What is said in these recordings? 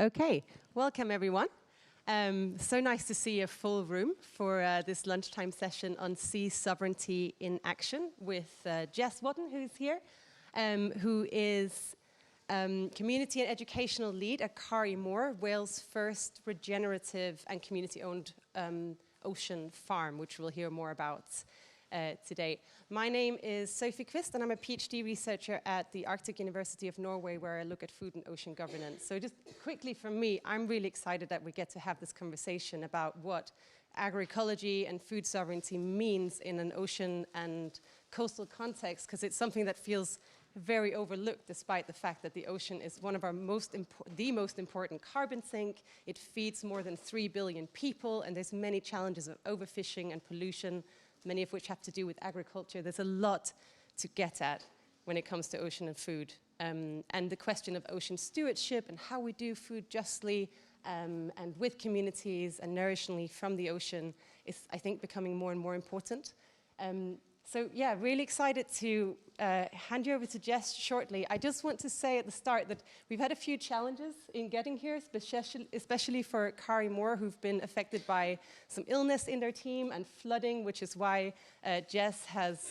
Okay, welcome everyone. So nice to see a full room for this lunchtime session on sea sovereignty in action with Jess Wadden, who's here, who is community and educational lead at Câr y Môr, Wales' first regenerative and community-owned ocean farm, which we'll hear more about today. My name is Sophie Quist, and I'm a PhD researcher at the Arctic University of Norway, where I look at food and ocean governance. So just quickly from me, I'm really excited that we get to have this conversation about what agroecology and food sovereignty means in an ocean and coastal context, because it's something that feels very overlooked, despite the fact that the ocean is one of our the most important carbon sink. It feeds more than 3 billion people, and there's many challenges of overfishing and pollution, many of which have to do with agriculture. There's a lot to get at when it comes to ocean and food. And the question of ocean stewardship and how we do food justly and with communities and nourishingly from the ocean is, I think, becoming more and more important. So yeah, really excited to hand you over to Jess shortly. I just want to say at the start that we've had a few challenges in getting here, especially for Câr y Môr, who've been affected by some illness in their team and flooding, which is why Jess has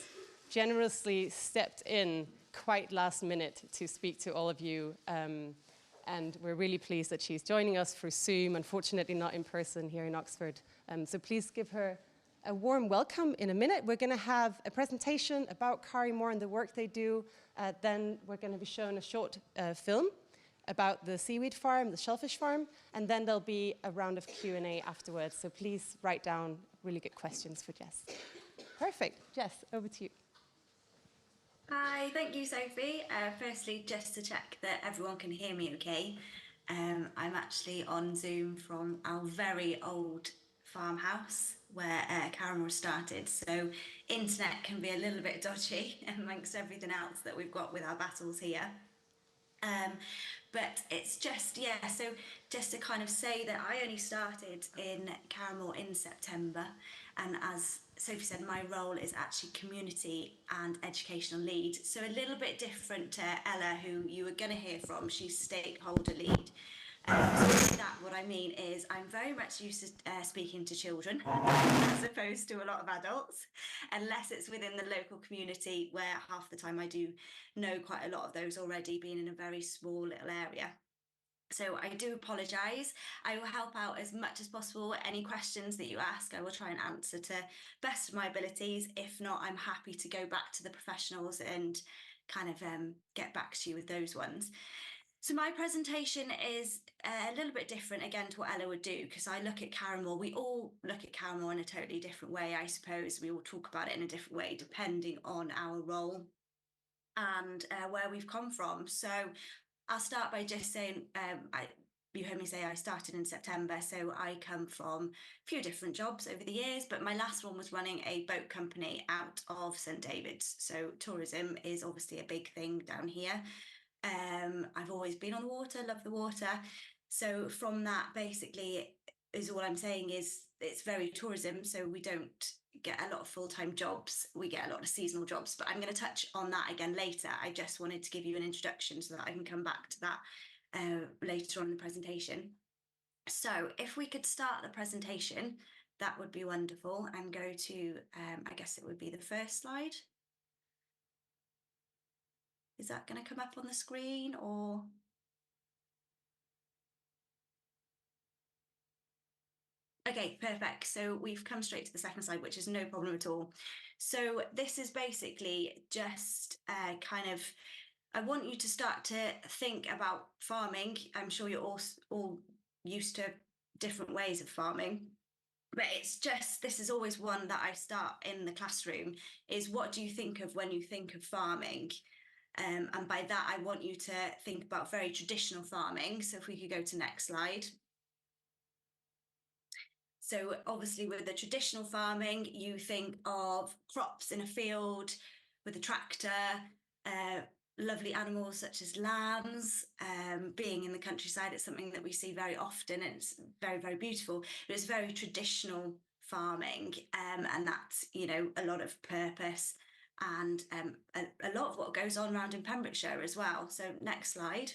generously stepped in quite last minute to speak to all of you. And we're really pleased that she's joining us through Zoom, unfortunately not in person here in Oxford. So please give her a warm welcome. In a minute, we're going to have a presentation about Câr y Môr and the work they do. Then we're going to be shown a short film about the seaweed farm, the shellfish farm, and then there'll be a round of Q&A afterwards. So please write down really good questions for Jess. Perfect. Jess, over to you. Hi, thank you, Sophie. Firstly, just to check that everyone can hear me okay. I'm actually on Zoom from our very old farmhouse where Câr y Môr started, so internet can be a little bit dodgy amongst everything else that we've got with our battles here. But it's just, yeah, so just to kind of say that I only started in Câr y Môr in September, and as Sophie said, my role is actually community and educational lead, so a little bit different to Ella, who you were going to hear from. She's stakeholder lead. So that what I mean is I'm very much used to speaking to children as opposed to a lot of adults, unless it's within the local community, where half the time I do know quite a lot of those already, being in a very small little area. So I do apologise. I will help out as much as possible. Any questions that you ask, I will try and answer to best of my abilities. If not, I'm happy to go back to the professionals and kind of get back to you with those ones. So my presentation is a little bit different, again, to what Ella would do, because I look at Câr y Môr. We all look at Câr y Môr in a totally different way, I suppose. We all talk about it in a different way, depending on our role and where we've come from. So I'll start by just saying, you heard me say I started in September, so I come from a few different jobs over the years, but my last one was running a boat company out of St David's. So tourism is obviously a big thing down here. I've always been on the water, love the water. So from that, basically, is all I'm saying is it's very tourism. So we don't get a lot of full-time jobs. We get a lot of seasonal jobs, but I'm going to touch on that again later. I just wanted to give you an introduction so that I can come back to that later on in the presentation. So if we could start the presentation, that would be wonderful, and go to, I guess it would be the first slide. Is that going to come up on the screen or? Okay, perfect. So we've come straight to the second slide, which is no problem at all. So this is basically just kind of, I want you to start to think about farming. I'm sure you're all used to different ways of farming, but it's just, this is always one that I start in the classroom, is what do you think of when you think of farming? And by that, I want you to think about very traditional farming. So if we could go to next slide. So obviously with the traditional farming, you think of crops in a field with a tractor, lovely animals such as lambs. Being in the countryside, it's something that we see very often, and it's very, very beautiful, but it's very traditional farming, and that's, you know, a lot of purpose and a lot of what goes on around in Pembrokeshire as well. So next slide.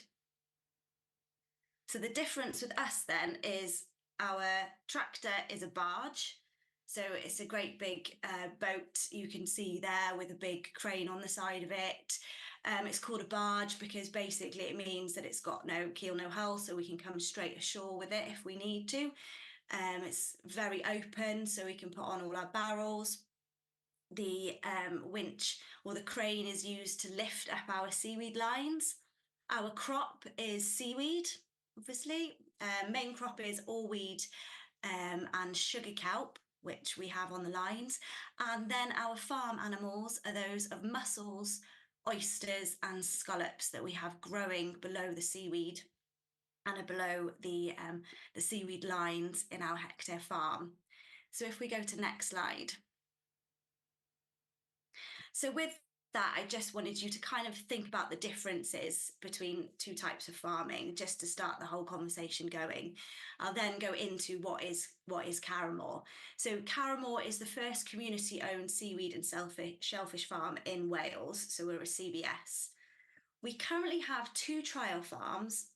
So the difference with us then is our tractor is a barge. So it's a great big boat you can see there with a big crane on the side of it. It's called a barge because basically it means that it's got no keel, no hull, so we can come straight ashore with it if we need to. It's very open, so we can put on all our barrels. The winch or the crane is used to lift up our seaweed lines. Our crop is seaweed, obviously. Main crop is all weed and sugar kelp, which we have on the lines. And then our farm animals are those of mussels, oysters and scallops that we have growing below the seaweed and are below the seaweed lines in our hectare farm. So if we go to next slide. So with that, I just wanted you to kind of think about the differences between two types of farming, just to start the whole conversation going. I'll then go into what is Câr y Môr. So Câr y Môr is the first community-owned seaweed and shellfish farm in Wales. So we're a CBS. We currently have 2 trial farms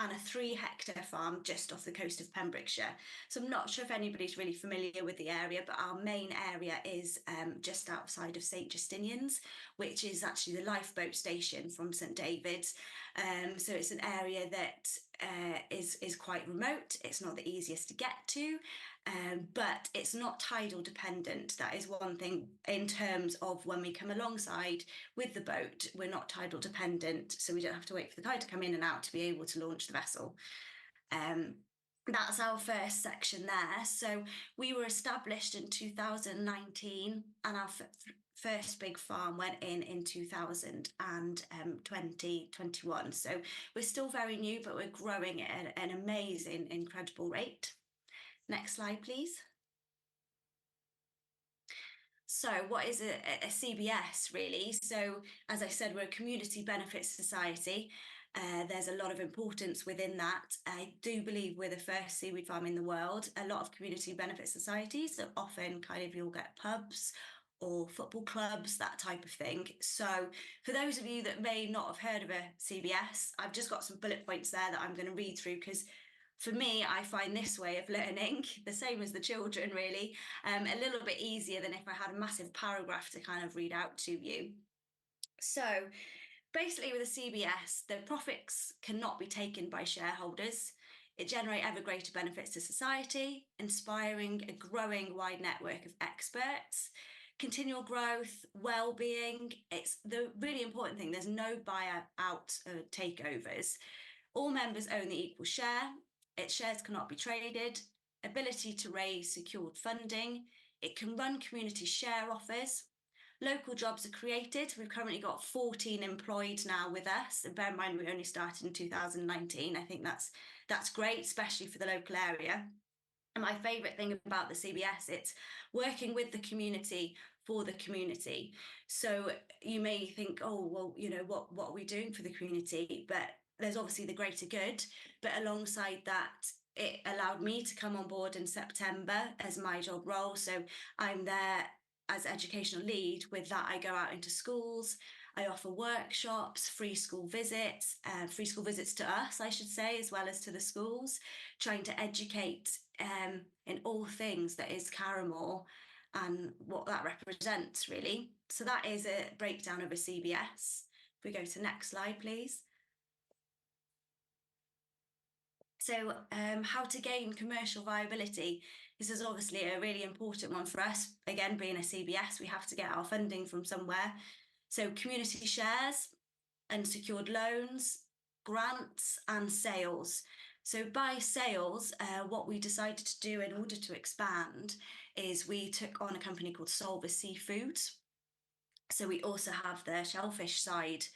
and a 3-hectare farm just off the coast of Pembrokeshire. So I'm not sure if anybody's really familiar with the area, but our main area is just outside of St Justinian's, which is actually the lifeboat station from St David's. So it's an area that is quite remote. It's not the easiest to get to, but it's not tidal dependent. That is one thing in terms of when we come alongside with the boat, we're not tidal dependent, so we don't have to wait for the tide to come in and out to be able to launch the vessel. That's our first section there. So we were established in 2019 and our first big farm went in 2021. So we're still very new, but we're growing at an amazing, incredible rate. Next slide, please. So what is a CBS really? So as I said, we're a community benefits society. There's a lot of importance within that. I do believe we're the first seaweed farm in the world. A lot of community benefit societies that often kind of you'll get pubs or football clubs, that type of thing. So for those of you that may not have heard of a CBS, I've just got some bullet points there that I'm going to read through because for me, I find this way of learning, the same as the children really, a little bit easier than if I had a massive paragraph to kind of read out to you. So basically with a CBS, the profits cannot be taken by shareholders. It generates ever greater benefits to society, inspiring a growing wide network of experts, continual growth, well-being. It's the really important thing. There's no buyout takeovers. All members own the equal share. Its shares cannot be traded. Ability to raise secured funding. It can run community share offers. Local jobs are created. We've currently got 14 employed now with us. And bear in mind, we only started in 2019. I think that's great, especially for the local area. And my favourite thing about the CBS, it's working with the community for the community. So you may think, oh, well, you know, what are we doing for the community? But there's obviously the greater good. But alongside that, it allowed me to come on board in September as my job role. So I'm there as educational lead. With that, I go out into schools. I offer workshops, free school visits to us, I should say, as well as to the schools, trying to educate in all things that is Câr y Môr and what that represents, really. So that is a breakdown of a CBS. If we go to the next slide, please. So how to gain commercial viability. This is obviously a really important one for us. Again, being a CBS, we have to get our funding from somewhere. So community shares, unsecured loans, grants and sales. So by sales, what we decided to do in order to expand is we took on a company called Solver Seafoods. So we also have the shellfish side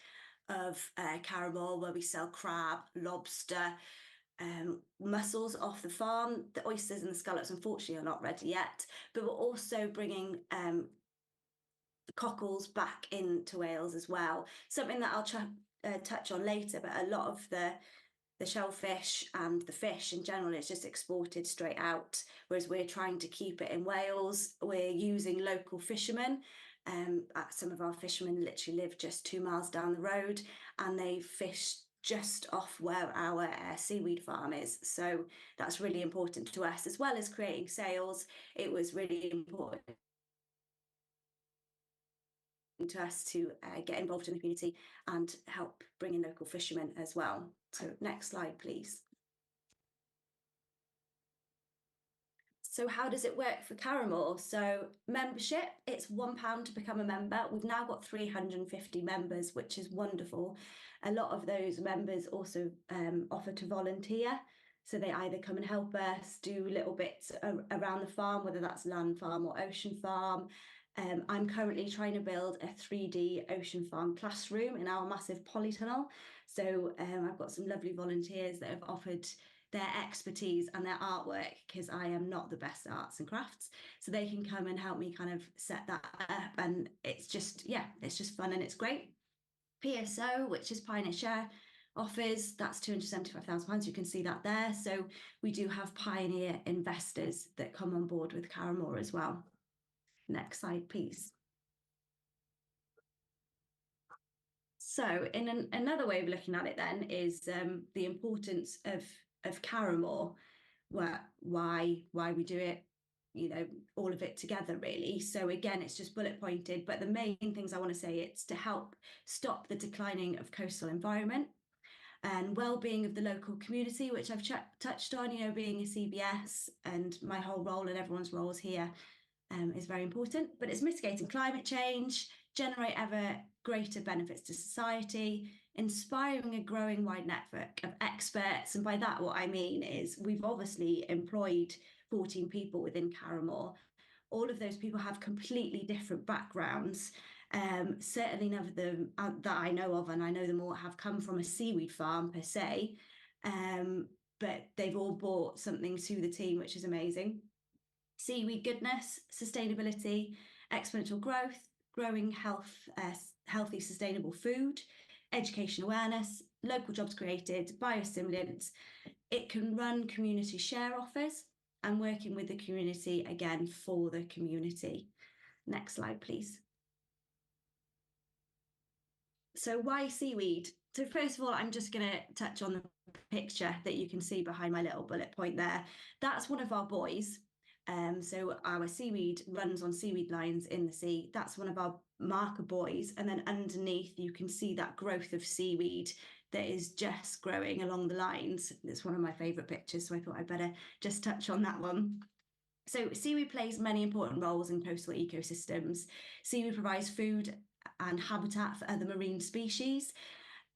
of Câr y Môr, where we sell crab, lobster, mussels off the farm. The oysters and the scallops unfortunately are not ready yet, but we're also bringing cockles back into Wales as well, something that I'll touch on later. But a lot of the shellfish and the fish in general is just exported straight out, whereas we're trying to keep it in Wales. We're using local fishermen. Some of our fishermen literally live just 2 miles down the road, and they fish just off where our seaweed farm is. So that's really important to us, as well as creating sales. It was really important to us to get involved in the community and help bring in local fishermen as well. So next slide, please. So how does it work for Câr y Môr? So membership, it's £1 to become a member. We've now got 350 members, which is wonderful. A lot of those members also offer to volunteer. So they either come and help us do little bits around the farm, whether that's land farm or ocean farm. I'm currently trying to build a 3D ocean farm classroom in our massive polytunnel. So I've got some lovely volunteers that have offered their expertise and their artwork, because I am not the best at arts and crafts. So they can come and help me kind of set that up. And it's just, yeah, it's just fun and it's great. PSO, which is Pioneer Share, offers, that's £275,000. You can see that there. So we do have pioneer investors that come on board with Câr y Môr as well. Next slide, please. So in another way of looking at it then is the importance of Câr y Môr, why we do it, you know, all of it together really. So again, it's just bullet pointed, but the main things I want to say, it's to help stop the declining of coastal environment and well-being of the local community, which I've touched on, you know, being a CBS and my whole role and everyone's roles here is very important. But it's mitigating climate change, generate ever greater benefits to society, inspiring a growing wide network of experts. And by that, what I mean is we've obviously employed 14 people within Câr y Môr. All of those people have completely different backgrounds. Certainly none of them that I know of, and I know them all, have come from a seaweed farm per se, but they've all brought something to the team, which is amazing. Seaweed goodness, sustainability, exponential growth, growing healthy, sustainable food, education awareness, local jobs created, biostimulants. It can run community share offers and working with the community, again, for the community. Next slide, please. So why seaweed? So first of all, I'm just going to touch on the picture that you can see behind my little bullet point there. That's one of our buoys. So our seaweed runs on seaweed lines in the sea. That's one of our marker buoys. And then underneath, you can see that growth of seaweed that is just growing along the lines. It's one of my favourite pictures, so I thought I'd better just touch on that one. So seaweed plays many important roles in coastal ecosystems. Seaweed provides food and habitat for other marine species.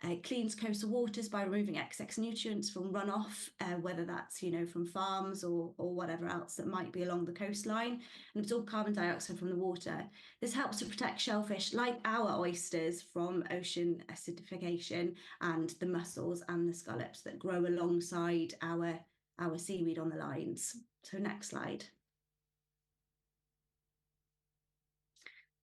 It cleans coastal waters by removing excess nutrients from runoff, whether that's, you know, from farms or whatever else that might be along the coastline, and absorb carbon dioxide from the water. This helps to protect shellfish like our oysters from ocean acidification, and the mussels and the scallops that grow alongside our seaweed on the lines. So next slide.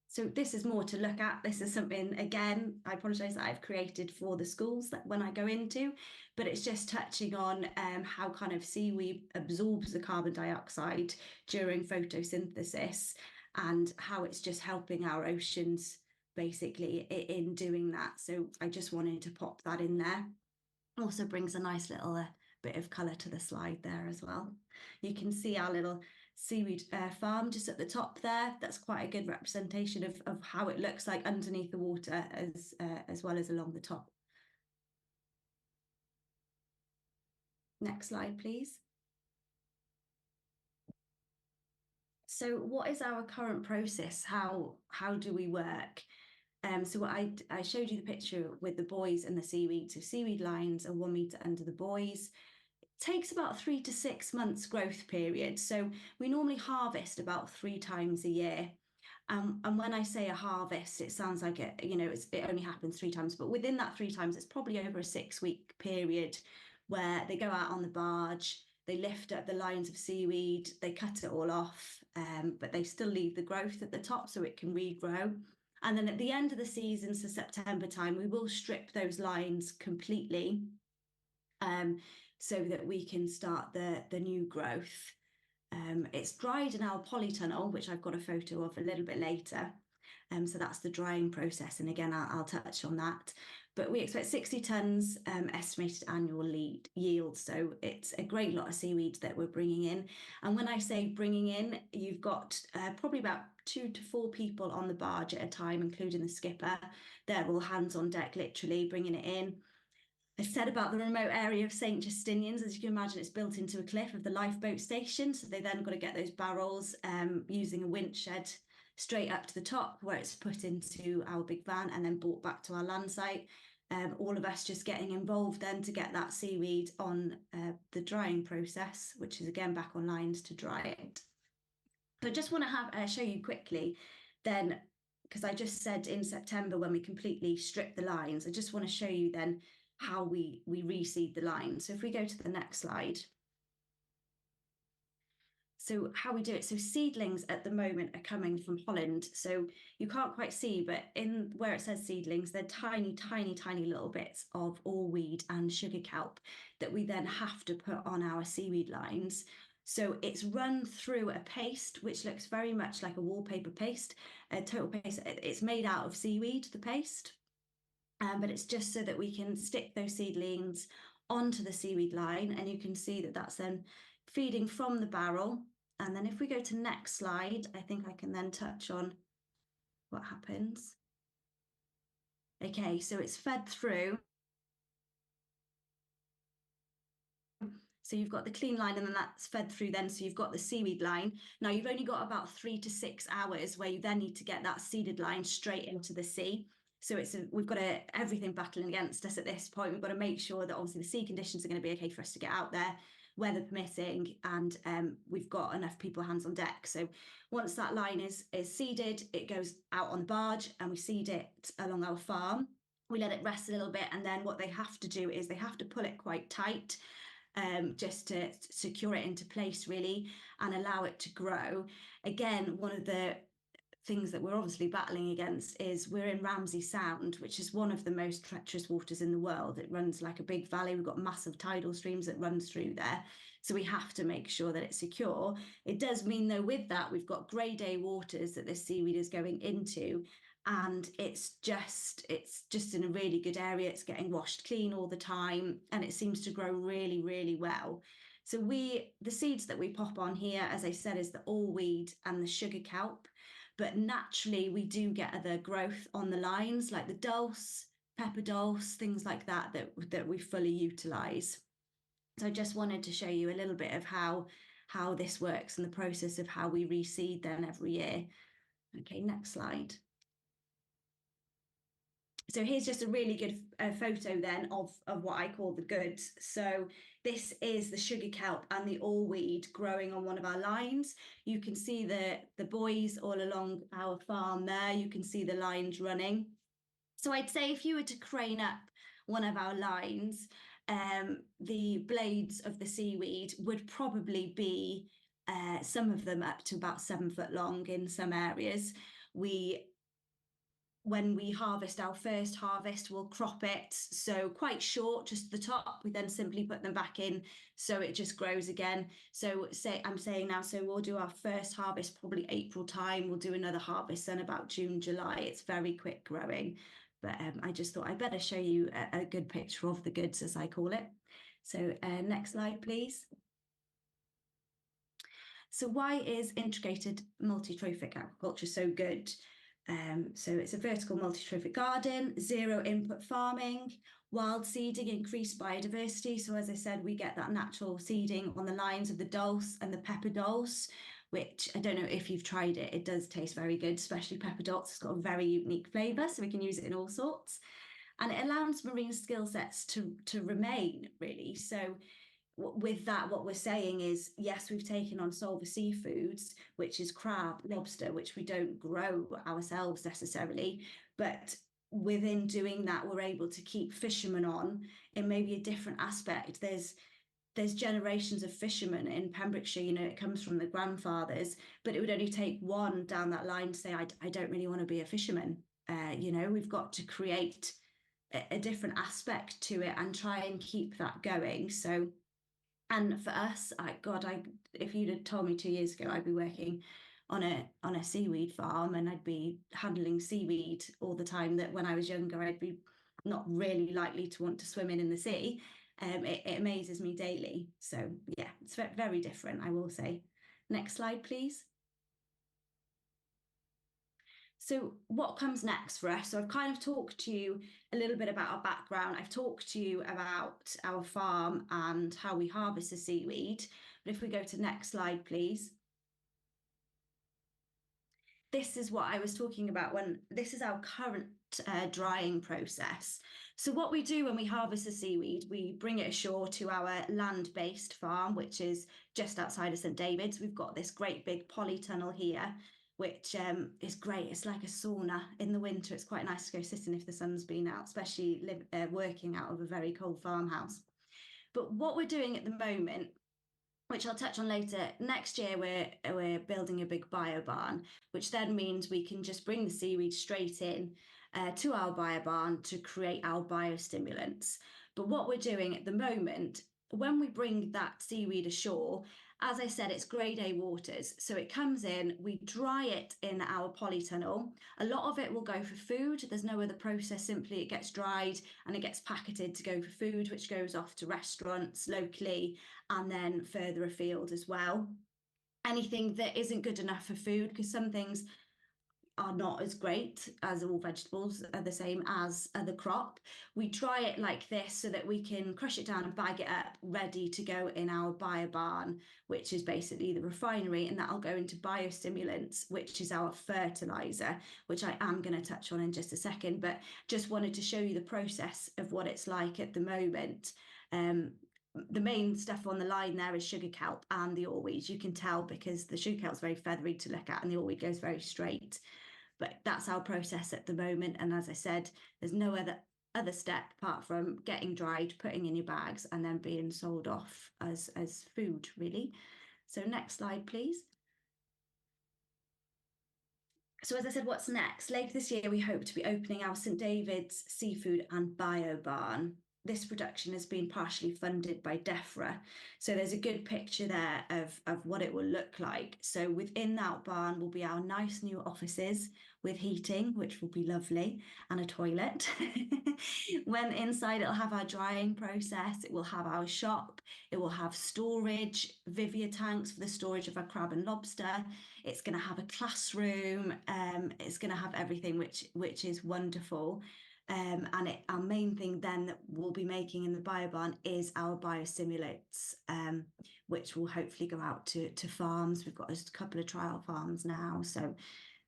So this is more to look at. This is something, again, I apologise, that I've created for the schools that when I go into, but it's just touching on how kind of seaweed absorbs the carbon dioxide during photosynthesis and how it's just helping our oceans basically in doing that. So I just wanted to pop that in there. Also brings a nice little bit of colour to the slide there as well. You can see our little seaweed farm just at the top there. That's quite a good representation of how it looks like underneath the water as well as along the top. Next slide, please. So what is our current process? How do we work? So I showed you the picture with the buoys and the seaweed. So seaweed lines are 1 metre under the buoys. Takes about 3 to 6 months growth period. So we normally harvest about 3 times a year. And when I say a harvest, it sounds like it, you know, it only happens 3 times, but within that 3 times, it's probably over a 6-week period where they go out on the barge, they lift up the lines of seaweed, they cut it all off, but they still leave the growth at the top so it can regrow. And then at the end of the season, so September time, we will strip those lines completely. So that we can start the new growth. It's dried in our polytunnel, which I've got a photo of a little bit later. So that's the drying process. And again, I'll touch on that. But we expect 60 tonnes estimated annual yield. So it's a great lot of seaweed that we're bringing in. And when I say bringing in, you've got probably about 2 to 4 people on the barge at a time, including the skipper. They're all hands on deck, literally bringing it in. I said about the remote area of St. Justinian's, as you can imagine, it's built into a cliff of the lifeboat station. So they then got to get those barrels using a winch shed straight up to the top where it's put into our big van and then brought back to our land site. All of us just getting involved then to get that seaweed on the drying process, which is again back on lines to dry it. So I just want to show you quickly then, because I just said in September when we completely strip the lines, I just want to show you then how we reseed the line. So if we go to the next slide. So how we do it, so seedlings at the moment are coming from Holland. So you can't quite see, but in where it says seedlings, they're tiny, tiny, tiny little bits of oarweed and sugar kelp that we then have to put on our seaweed lines. So it's run through a paste, which looks very much like a wallpaper paste, a total paste. It's made out of seaweed, the paste. But it's just so that we can stick those seedlings onto the seaweed line, and you can see that that's then feeding from the barrel. And then if we go to next slide, I think I can then touch on what happens. Okay, so it's fed through. So you've got the clean line and then that's fed through then. So you've got the seaweed line. Now you've only got about 3 to 6 hours where you then need to get that seeded line straight into the sea. So we've got everything battling against us at this point. We've got to make sure that obviously the sea conditions are going to be okay for us to get out there, weather permitting, and we've got enough people hands on deck. So once that line is seeded, it goes out on the barge and we seed it along our farm. We let it rest a little bit, and then what they have to do is they have to pull it quite tight, just to secure it into place really and allow it to grow. Again, one of the things that we're obviously battling against is we're in Ramsey Sound, which is one of the most treacherous waters in the world. It runs like a big valley. We've got massive tidal streams that runs through there. So we have to make sure that it's secure. It does mean though with that, we've got grey day waters that this seaweed is going into, and it's just in a really good area. It's getting washed clean all the time and it seems to grow really, really well. So the seeds that we pop on here, as I said, is the oarweed and the sugar kelp. But naturally, we do get other growth on the lines, like the dulse, pepper dulse, things like that we fully utilise. So I just wanted to show you a little bit of how this works and the process of how we reseed then every year. Okay, next slide. So here's just a really good photo then of what I call the goods. So this is the sugar kelp and the oarweed growing on one of our lines. You can see the buoys all along our farm there. You can see the lines running. So I'd say if you were to crane up one of our lines, the blades of the seaweed would probably be some of them up to about 7 foot long in some areas. When we harvest our first harvest, we'll crop it, so quite short, just the top. We then simply put them back in, so it just grows again. So I'm saying now, so we'll do our first harvest probably April time. We'll do another harvest then about June, July. It's very quick growing, but I just thought I'd better show you a good picture of the goods, as I call it. So next slide, please. So why is integrated multi-trophic agriculture so good? So it's a vertical multi-trophic garden, zero input farming, wild seeding, increased biodiversity. So as I said, we get that natural seeding on the lines of the dulse and the pepper dulse, which I don't know if you've tried it. It does taste very good, especially pepper dulse. It's got a very unique flavour, so we can use it in all sorts. And it allows marine skill sets to remain, really. So with that, what we're saying is, yes, we've taken on Solver Seafoods, which is crab, lobster, which we don't grow ourselves necessarily, but within doing that, we're able to keep fishermen on in maybe a different aspect. There's generations of fishermen in Pembrokeshire, you know, it comes from the grandfathers, but it would only take one down that line to say, I don't really want to be a fisherman. You know, we've got to create a different aspect to it and try and keep that going. So, and for us, if you'd have told me 2 years ago I'd be working on a seaweed farm, and I'd be handling seaweed all the time, that when I was younger I'd be not really likely to want to swim in the sea. It amazes me daily. So yeah, it's very different, I will say. Next slide, please. So what comes next for us? So I've kind of talked to you a little bit about our background. I've talked to you about our farm and how we harvest the seaweed. But if we go to next slide, please. This is what I was talking about when this is our current drying process. So what we do when we harvest the seaweed, we bring it ashore to our land-based farm, which is just outside of St David's. We've got this great big polytunnel here, which is great. It's like a sauna in the winter. It's quite nice to go sitting if the sun's been out, especially working out of a very cold farmhouse. But what we're doing at the moment, which I'll touch on later, next year we're building a big bio barn, which then means we can just bring the seaweed straight in to our bio barn to create our biostimulants. But what we're doing at the moment, when we bring that seaweed ashore, as I said, it's grade A waters. So it comes in, we dry it in our polytunnel. A lot of it will go for food. There's no other process, simply it gets dried and it gets packeted to go for food, which goes off to restaurants locally and then further afield as well. Anything that isn't good enough for food, because some things are not as great as all vegetables are the same as the crop. We dry it like this so that we can crush it down and bag it up ready to go in our bio barn, which is basically the refinery, and that'll go into biostimulants, which is our fertilizer, which I am going to touch on in just a second, but just wanted to show you the process of what it's like at the moment. The main stuff on the line there is sugar kelp and the allweed. You can tell because the sugar kelp's very feathery to look at and the allweed goes very straight. But that's our process at the moment. And as I said, there's no other step apart from getting dried, putting in your bags, and then being sold off as food, really. So next slide, please. So as I said, what's next? Later this year, we hope to be opening our St David's Seafood and Bio Barn. This production has been partially funded by DEFRA. So there's a good picture there of what it will look like. So within that barn will be our nice new offices with heating, which will be lovely, and a toilet. When inside, it'll have our drying process, it will have our shop, it will have storage, Vivia tanks for the storage of our crab and lobster. It's going to have a classroom, it's going to have everything, which is wonderful. And our main thing then that we'll be making in the bio barn is our biostimulates, which will hopefully go out to farms. We've got a couple of trial farms now, so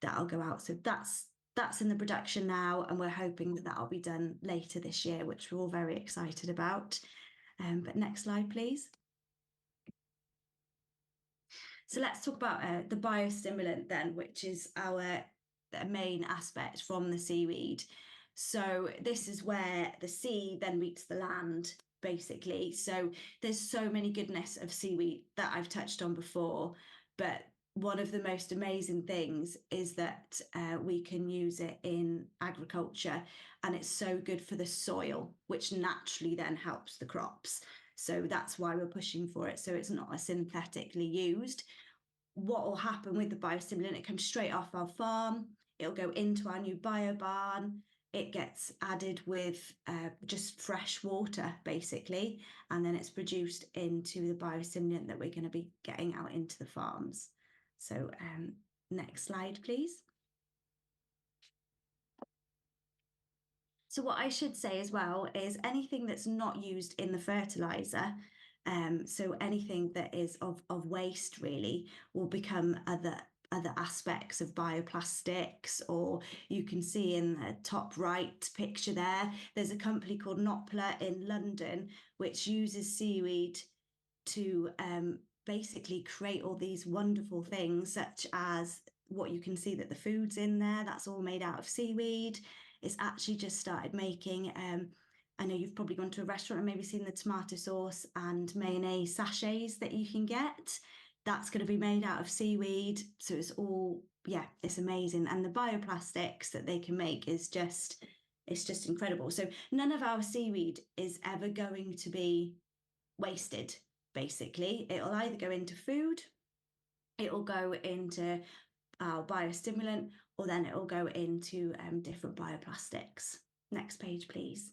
that'll go out. So that's in the production now, and we're hoping that that'll be done later this year, which we're all very excited about. But next slide, please. So let's talk about the biostimulant then, which is our main aspect from the seaweed. So this is where the sea then meets the land, basically. So there's so many goodness of seaweed that I've touched on before, but one of the most amazing things is that we can use it in agriculture, and it's so good for the soil, which naturally then helps the crops. So that's why we're pushing for it. So it's not a synthetically used. What will happen with the biostimulant, it comes straight off our farm, it'll go into our new bio barn, it gets added with just fresh water, basically, and then it's produced into the biostimulant that we're going to be getting out into the farms. So next slide, please. So what I should say as well is anything that's not used in the fertilizer, so anything that is of waste really, will become other aspects of bioplastics. Or you can see in the top right picture there's a company called Nopla in London which uses seaweed to basically create all these wonderful things, such as what you can see that the food's in there, that's all made out of seaweed. It's actually just started making I know you've probably gone to a restaurant and maybe seen the tomato sauce and mayonnaise sachets that you can get. That's going to be made out of seaweed. So it's all, yeah, it's amazing. And the bioplastics that they can make is just, it's just incredible. So none of our seaweed is ever going to be wasted, basically. It'll either go into food, it'll go into our biostimulant, or then it will go into different bioplastics. Next page, please.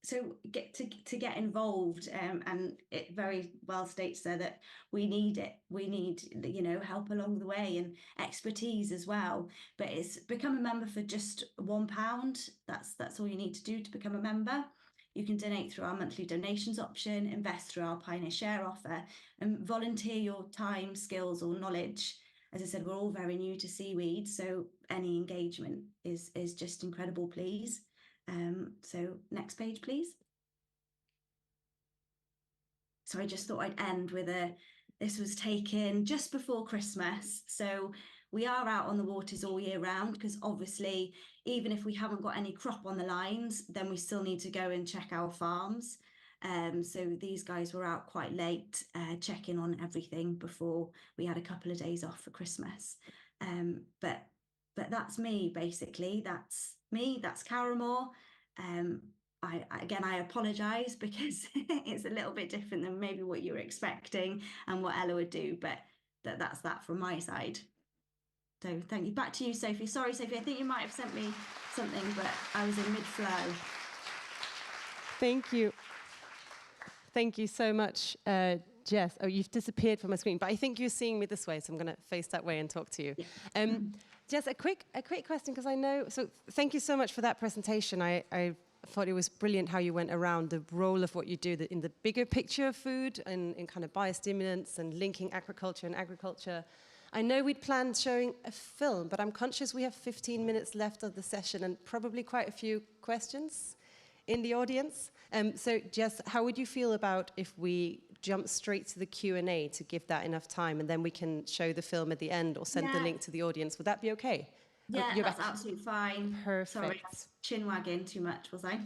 So to get involved, and it very well states there that we need it. We need, you know, help along the way and expertise as well. But it's become a member for just £1. That's all you need to do to become a member. You can donate through our monthly donations option, invest through our Pioneer Share offer, and volunteer your time, skills, or knowledge. As I said, we're all very new to seaweed, so any engagement is just incredible, please. So next page, please. So I just thought I'd end with this was taken just before Christmas. So we are out on the waters all year round, because obviously, even if we haven't got any crop on the lines, then we still need to go and check our farms. So these guys were out quite late, checking on everything before we had a couple of days off for Christmas. But that's me, basically. That's me, that's Câr y Môr. I apologise because it's a little bit different than maybe what you were expecting and what Ella would do, but that's that from my side. So thank you. Back to you, Sophie. Sorry, Sophie, I think you might have sent me something, but I was in mid-flow. Thank you. Thank you so much, Jess. Oh, you've disappeared from my screen, but I think you're seeing me this way, so I'm going to face that way and talk to you. Yeah. Jess, a quick question, because I know, so thank you so much for that presentation. I thought it was brilliant how you went around the role of what you do in the bigger picture of food and in kind of biostimulants and linking aquaculture and agriculture. I know we'd planned showing a film, but I'm conscious we have 15 minutes left of the session and probably quite a few questions in the audience. So Jess, how would you feel about if we jump straight to the Q&A to give that enough time, and then we can show the film at the end or send the link to the audience? Would that be okay? Yeah, that's absolutely fine. Perfect. Sorry, I was chin wagging too much, was I?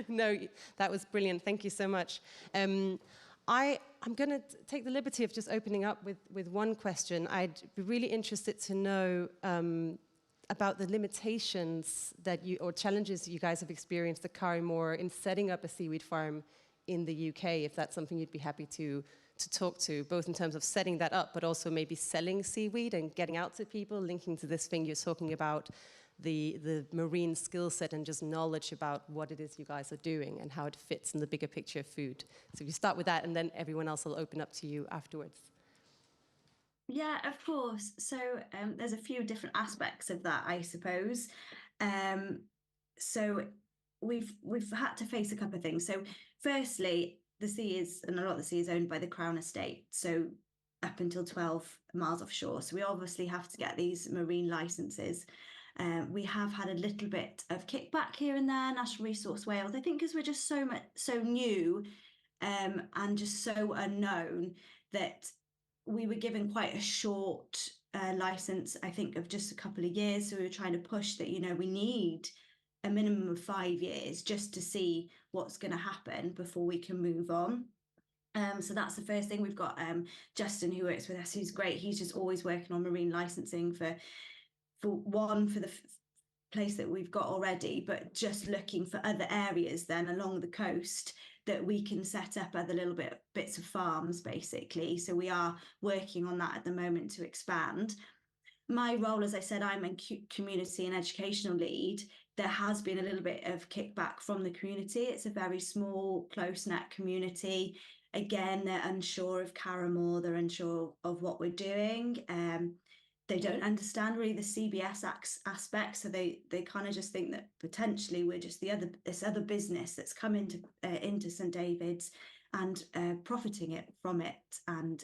No, that was brilliant. Thank you so much. I'm going to take the liberty of just opening up with one question. I'd be really interested to know about the limitations or challenges you guys have experienced at Câr y Môr in setting up a seaweed farm in the UK, if that's something you'd be happy to talk to, both in terms of setting that up, but also maybe selling seaweed and getting out to people, linking to this thing you're talking about, the marine skill set and just knowledge about what it is you guys are doing and how it fits in the bigger picture of food. So if you start with that, and then everyone else will open up to you afterwards. Yeah, of course. So there's a few different aspects of that, I suppose. So we've had to face a couple of things. So firstly, the sea is, and a lot of the sea is owned by the Crown Estate, so up until 12 miles offshore. So we obviously have to get these marine licenses. We have had a little bit of kickback here and there, National Resource Wales. I think because we're just so new and just so unknown, that we were given quite a short license, I think, of just a couple of years. So we were trying to push that, you know, we need a minimum of 5 years just to see what's going to happen before we can move on. So that's the first thing. We've got Justin, who works with us, who's great. He's just always working on marine licensing for the place that we've got already, but just looking for other areas then along the coast that we can set up other little bits of farms, basically. So we are working on that at the moment to expand. My role, as I said, I'm a community and educational lead. There has been a little bit of kickback from the community. It's a very small, close-knit community. Again, they're unsure of Câr y Môr, they're unsure of what we're doing. They don't understand really the CBS aspect, so they kind of just think that potentially we're just this other business that's come into St David's and profiting from it, and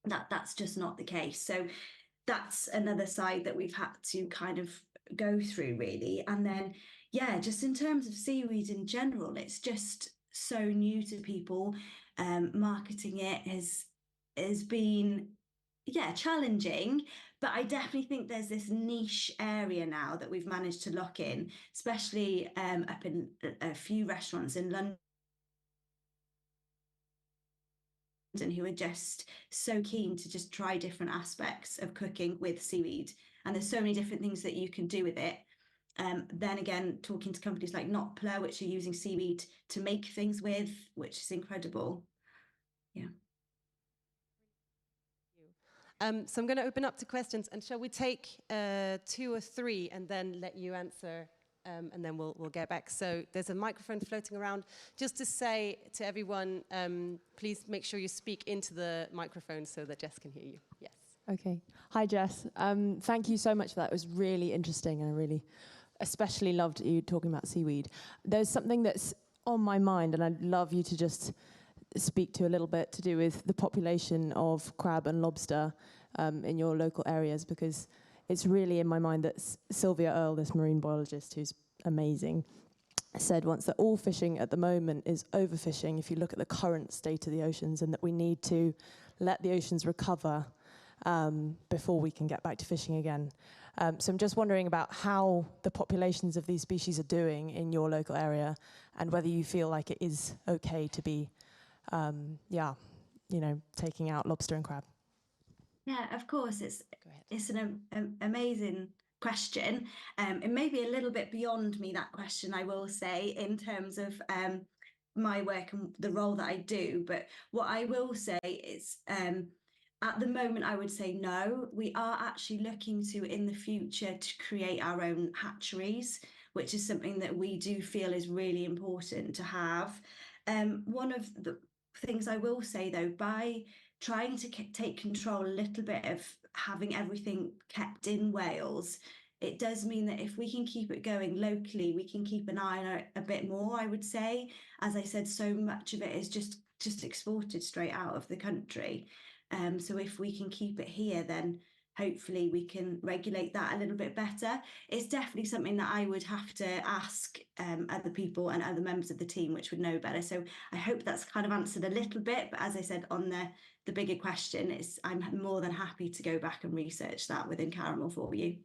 that's just not the case. So that's another side that we've had to kind of go through, really. And then, yeah, just in terms of seaweed in general, it's just so new to people. Marketing it has been, challenging, but I definitely think there's this niche area now that we've managed to lock in, especially up in a few restaurants in London who are just so keen to just try different aspects of cooking with seaweed. And there's so many different things that you can do with it. Then again, talking to companies like Notpla, which are using seaweed to make things with, which is incredible. Yeah. So I'm going to open up to questions, and shall we take 2 or 3 and then let you answer, and then we'll get back. So there's a microphone floating around. Just to say to everyone, please make sure you speak into the microphone so that Jess can hear you. Yes. Okay. Hi, Jess. Thank you so much for that. It was really interesting, and I really especially loved you talking about seaweed. There's something that's on my mind, and I'd love you to just speak to a little bit, to do with the population of crab and lobster in your local areas, because it's really in my mind that Sylvia Earle, this marine biologist who's amazing, said once that all fishing at the moment is overfishing if you look at the current state of the oceans, and that we need to let the oceans recover before we can get back to fishing again. So I'm just wondering about how the populations of these species are doing in your local area, and whether you feel like it is okay to be taking out lobster and crab. Yeah, of course. It's an amazing question. It may be a little bit beyond me, that question, I will say, in terms of my work and the role that I do. But what I will say is, at the moment, I would say no. We are actually looking to, in the future, to create our own hatcheries, which is something that we do feel is really important to have. One of the things I will say, though, by trying to take control a little bit of having everything kept in Wales, it does mean that if we can keep it going locally, we can keep an eye on it a bit more, I would say. As I said, so much of it is just exported straight out of the country. So if we can keep it here, then hopefully we can regulate that a little bit better. It's definitely something that I would have to ask other people and other members of the team, which would know better. So I hope that's kind of answered a little bit. But as I said, on the bigger question, I'm more than happy to go back and research that within Câr y Môr for you.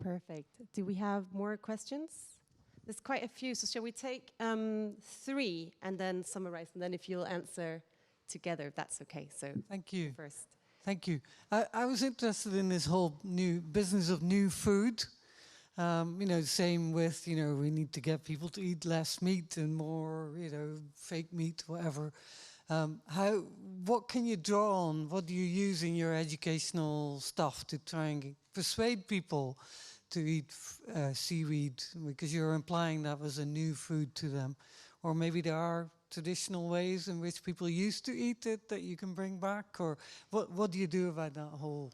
Perfect. Do we have more questions? There's quite a few. So shall we take 3 and then summarize? And then if you'll answer together, if that's okay. So thank you. First. Thank you. I was interested in this whole new business of new food. Same with, we need to get people to eat less meat and more, fake meat, whatever. What can you draw on? What do you use in your educational stuff to try and persuade people to eat seaweed? Because you're implying that was a new food to them. Or maybe there are traditional ways in which people used to eat it that you can bring back? Or what do you do about that whole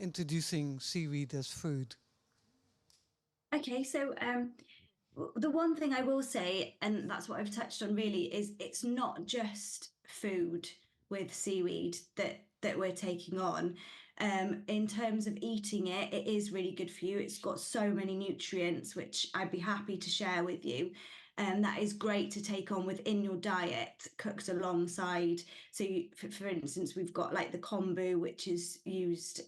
introducing seaweed as food? Okay, so the one thing I will say, and that's what I've touched on really, is it's not just food with seaweed that we're taking on. In terms of eating it, it is really good for you. It's got so many nutrients, which I'd be happy to share with you. That is great to take on within your diet, cooked alongside. So for instance, we've got like the kombu, which is used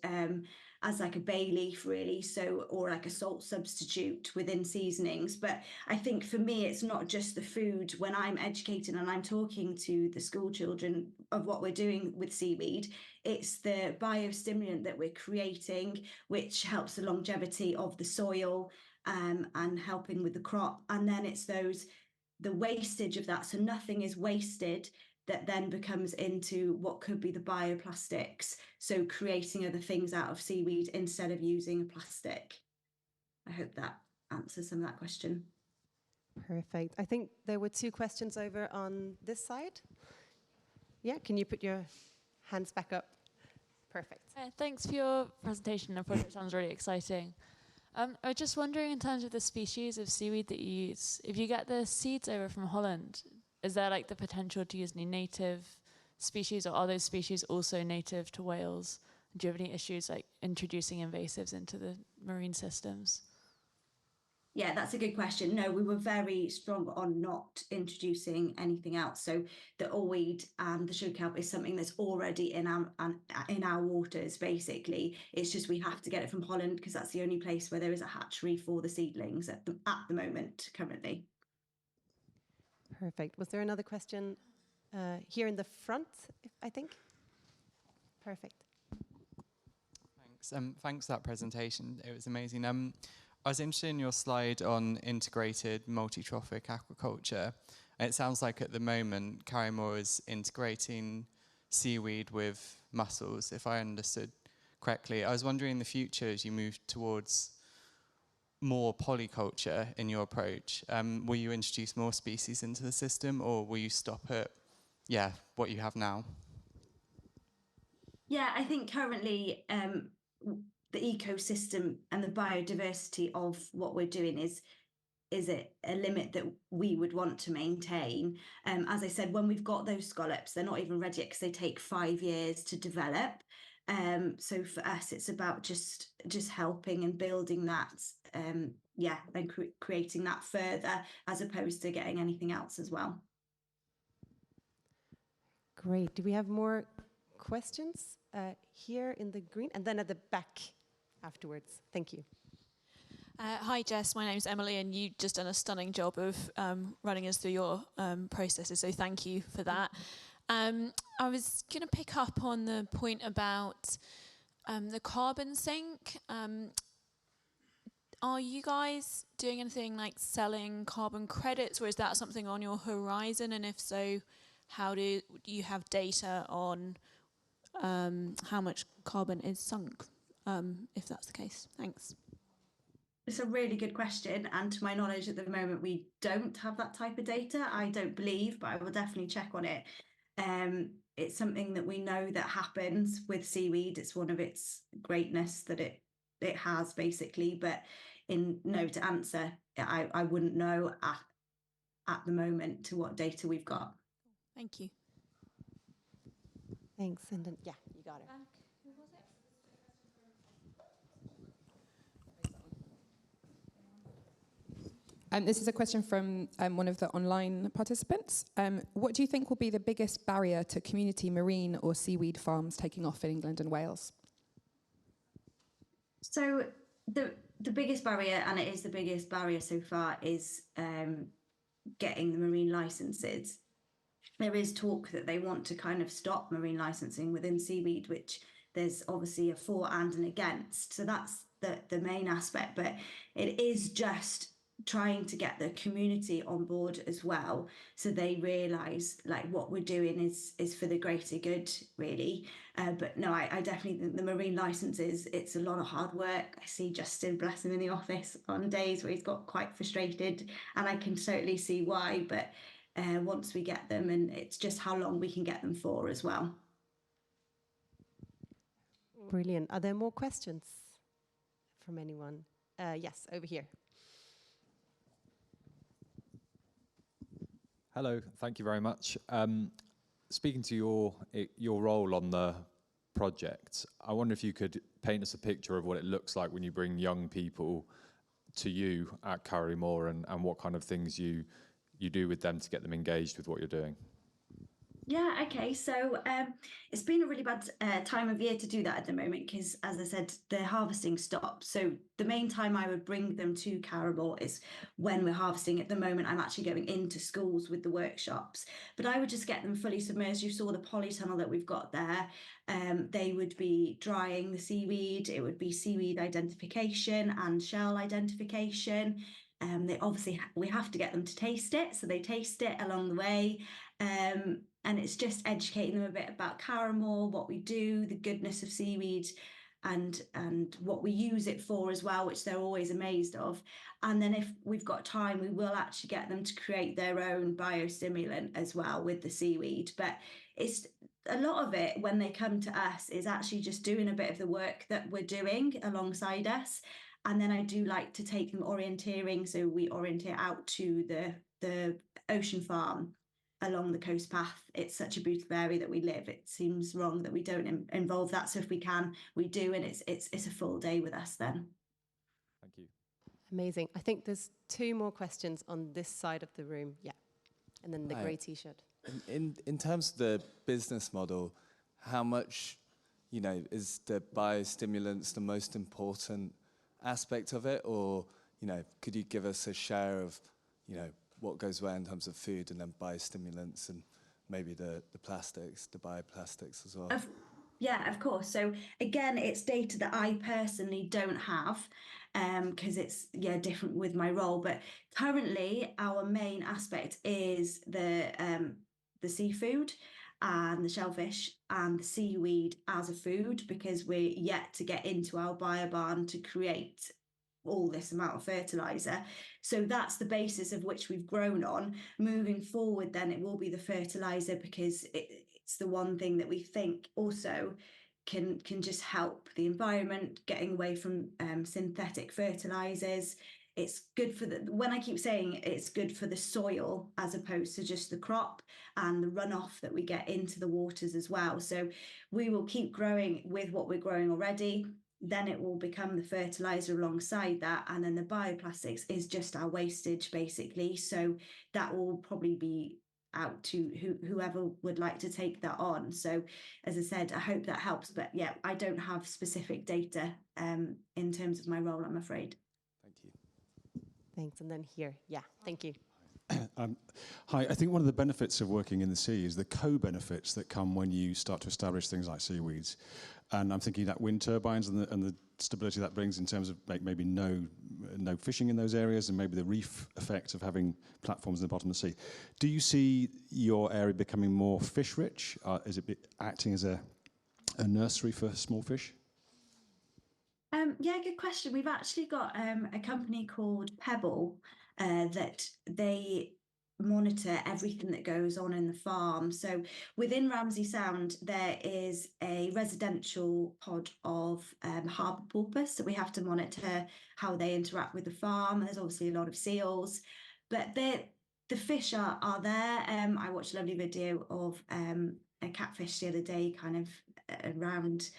as like a bay leaf really, or like a salt substitute within seasonings. But I think for me, it's not just the food. When I'm educating and I'm talking to the school children of what we're doing with seaweed, it's the biostimulant that we're creating, which helps the longevity of the soil and helping with the crop. And then it's the wastage of that. So nothing is wasted, that then becomes into what could be the bioplastics. So creating other things out of seaweed instead of using a plastic. I hope that answers some of that question. Perfect. I think there were 2 questions over on this side. Yeah, can you put your hands back up? Perfect. Thanks for your presentation. The project sounds really exciting. I was just wondering, in terms of the species of seaweed that you use, if you get the seeds over from Holland, is there like the potential to use any native species, or are those species also native to Wales? Do you have any issues like introducing invasives into the marine systems? Yeah, that's a good question. No, we were very strong on not introducing anything else. So the allweed and the sugar kelp is something that's already in our waters, basically. It's just we have to get it from Holland because that's the only place where there is a hatchery for the seedlings at the moment, currently. Perfect. Was there another question here in the front, I think? Perfect. Thanks. Thanks for that presentation. It was amazing. I was interested in your slide on integrated multi-trophic aquaculture. And it sounds like at the moment, Câr y Môr is integrating seaweed with mussels, if I understood correctly. I was wondering in the future, as you move towards more polyculture in your approach, will you introduce more species into the system, or will you stop at what you have now? Yeah, I think currently the ecosystem and the biodiversity of what we're doing is a limit that we would want to maintain. As I said, when we've got those scallops, they're not even ready yet because they take 5 years to develop. So for us, it's about just helping and building that, and creating that further, as opposed to getting anything else as well. Great. Do we have more questions here in the green, and then at the back afterwards? Thank you. Hi Jess, my name's Emily, and you've just done a stunning job of running us through your processes, so thank you for that. I was going to pick up on the point about the carbon sink. Are you guys doing anything like selling carbon credits, or is that something on your horizon? And if so, how do you have data on how much carbon is sunk, if that's the case? Thanks. It's a really good question, and to my knowledge at the moment we don't have that type of data. I don't believe, but I will definitely check on it. It's something that we know that happens with seaweed. It's one of its greatness that it has, basically, but to answer, I wouldn't know at the moment to what data we've got. Thank you. Thanks, and then, yeah, you got it. Who was it? This is a question from one of the online participants. What do you think will be the biggest barrier to community marine or seaweed farms taking off in England and Wales? So the biggest barrier, and it is the biggest barrier so far, is getting the marine licenses. There is talk that they want to kind of stop marine licensing within seaweed, which there's obviously a for and an against. So that's the main aspect, but it is just trying to get the community on board as well, so they realise like what we're doing is for the greater good, really. But no, I definitely think the marine licenses, it's a lot of hard work. I see Justin, bless him, in the office on days where he's got quite frustrated, and I can totally see why. But once we get them, and it's just how long we can get them for as well. Brilliant. Are there more questions from anyone? Yes, over here. Hello, thank you very much. Speaking to your role on the project, I wonder if you could paint us a picture of what it looks like when you bring young people to you at Câr y Môr, and what kind of things you do with them to get them engaged with what you're doing. Yeah, okay. So it's been a really bad time of year to do that at the moment, because, as I said, the harvesting stopped. So the main time I would bring them to Câr y Môr is when we're harvesting. At the moment, I'm actually going into schools with the workshops, but I would just get them fully submerged. You saw the polytunnel that we've got there. They would be drying the seaweed. It would be seaweed identification and shell identification. They obviously we have to get them to taste it, so they taste it along the way. And it's just educating them a bit about Câr y Môr, what we do, the goodness of seaweed, and what we use it for as well, which they're always amazed of. And then if we've got time, we will actually get them to create their own biostimulant as well with the seaweed. But it's a lot of it, when they come to us, is actually just doing a bit of the work that we're doing alongside us. And then I do like to take them orienteering, so we orienteer out to the ocean farm along the coast path. It's such a beautiful area that we live. It seems wrong that we don't involve that. So if we can, we do, and it's a full day with us then. Thank you. Amazing. I think there's 2 more questions on this side of the room. Yeah, and then the grey T-shirt. In terms of the business model, how much, is the biostimulants the most important aspect of it, or could you give us a share of what goes where in terms of food, and then biostimulants, and maybe the plastics, the bioplastics as well? Yeah, of course. So again, it's data that I personally don't have, because it's different with my role. But currently, our main aspect is the seafood, and the shellfish and the seaweed as a food, because we're yet to get into our biobarn to create all this amount of fertilizer. So that's the basis of which we've grown on. Moving forward, then it will be the fertilizer, because it's the one thing that we think also can just help the environment, getting away from synthetic fertilizers. It's good for when I keep saying it's good for the soil as opposed to just the crop and the runoff that we get into the waters as well. So we will keep growing with what we're growing already. Then it will become the fertilizer alongside that, and then the bioplastics is just our wastage basically. So that will probably be out to whoever would like to take that on. So as I said, I hope that helps, but yeah, I don't have specific data in terms of my role, I'm afraid. Thank you. Thanks. And then here, yeah, thank you. Hi, I think one of the benefits of working in the sea is the co-benefits that come when you start to establish things like seaweeds. And I'm thinking that wind turbines and the stability that brings in terms of maybe no fishing in those areas, and maybe the reef effect of having platforms in the bottom of the sea. Do you see your area becoming more fish rich? Is it acting as a nursery for small fish? Yeah, good question. We've actually got a company called Pebble that they monitor everything that goes on in the farm. So within Ramsey Sound, there is a residential pod of harbour porpoise. So we have to monitor how they interact with the farm. There's obviously a lot of seals, but the fish are there. I watched a lovely video of a catfish the other day, kind of around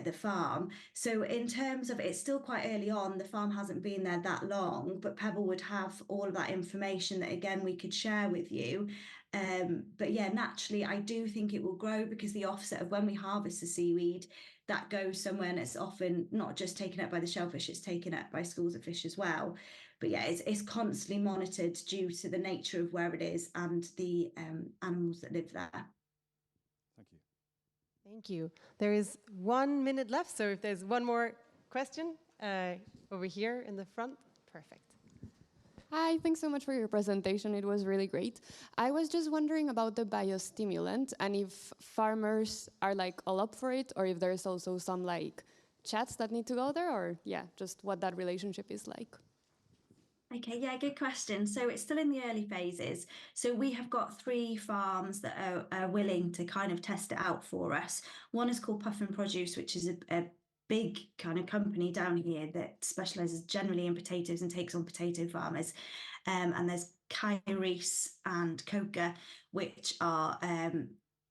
the farm. So in terms of, it's still quite early on, the farm hasn't been there that long, but Pebble would have all of that information that again we could share with you. But yeah, naturally I do think it will grow, because the offset of when we harvest the seaweed, that goes somewhere and it's often not just taken up by the shellfish, it's taken up by schools of fish as well. But yeah, it's constantly monitored due to the nature of where it is and the animals that live there. Thank you. Thank you. There is 1 minute left, so if there's one more question over here in the front, perfect. Hi, thanks so much for your presentation. It was really great. I was just wondering about the biostimulant and if farmers are like all up for it, or if there's also some like chats that need to go there, or yeah, just what that relationship is like. Okay, yeah, good question. So it's still in the early phases. So we have got 3 farms that are willing to kind of test it out for us. One is called Puffin Produce, which is a big kind of company down here that specialises generally in potatoes and takes on potato farmers. And there's Kairos and Coca, which are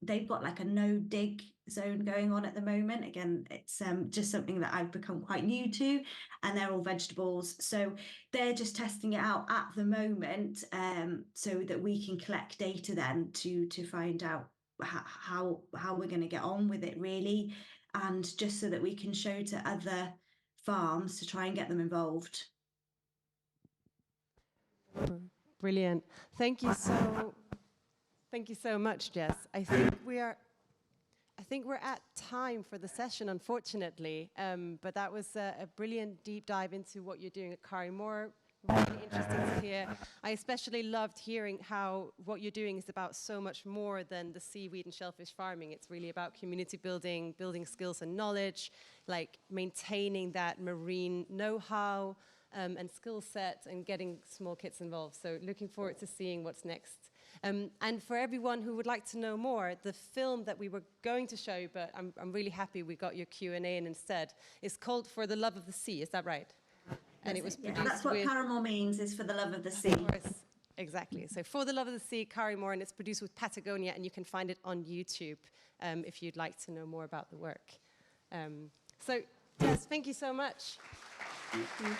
they've got like a no dig zone going on at the moment. Again, it's just something that I've become quite new to, and they're all vegetables. So they're just testing it out at the moment, so that we can collect data then to find out how we're going to get on with it really, and just so that we can show to other farms to try and get them involved. Brilliant. Thank you so much, Jess. I think we're at time for the session, unfortunately, but that was a brilliant deep dive into what you're doing at Câr y Môr. Really interesting to hear. I especially loved hearing how what you're doing is about so much more than the seaweed and shellfish farming. It's really about community building, building skills and knowledge, like maintaining that marine know-how and skill set, and getting small kids involved. So looking forward to seeing what's next. And for everyone who would like to know more, the film that we were going to show, but I'm really happy we got your Q&A in instead, is called For the Love of the Sea. Is that right? And it was produced that's what Câr y Môr means, is for the love of the sea. Of course, exactly. So For the Love of the Sea, Câr y Môr, and it's produced with Patagonia, and you can find it on YouTube if you'd like to know more about the work. So, Jess, thank you so much. Thank you.